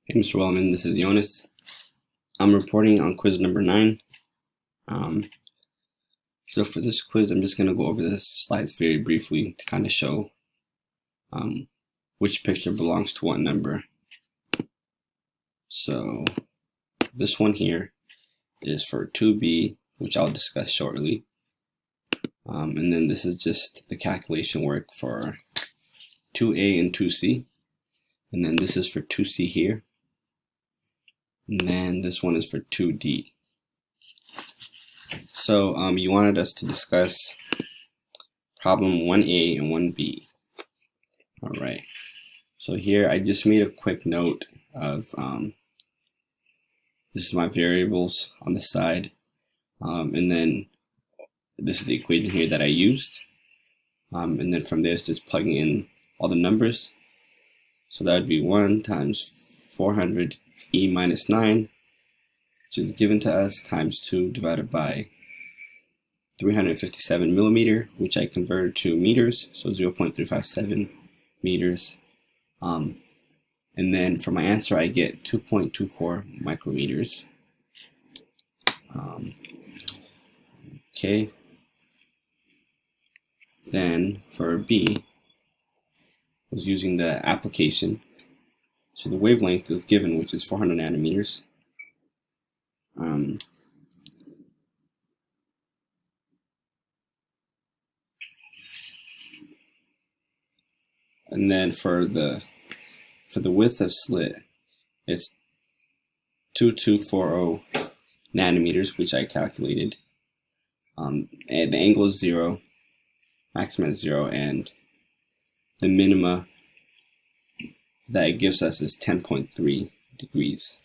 Hey, Mr. Wellman, this is Jonas. I'm reporting on quiz number 9. So for this quiz, I'm just going to go over the slides very briefly to kind of show which picture belongs to what number. So this one here is for 2b, which I'll discuss shortly. And then this is just the calculation work for 2a and 2c. And then this is for 2c here. And then this one is for 2D. So you wanted us to discuss problem 1A and 1B. All right. So here I just made a quick note of this is my variables on the side. And then this is the equation here that I used. And then from there it's just plugging in all the numbers. So that would be 1 times 400 e minus 9, which is given to us, times 2 divided by 357 millimeter, which I converted to meters, so 0.357 meters. And then for my answer, I get 2.24 micrometers. Okay. Then for B, I was using the application. So the wavelength is given, which is 400 nanometers. And then for the width of slit, it's 2240 nanometers, which I calculated. And the angle is 0, maximum is 0, and the minima that it gives us is 10.3 degrees.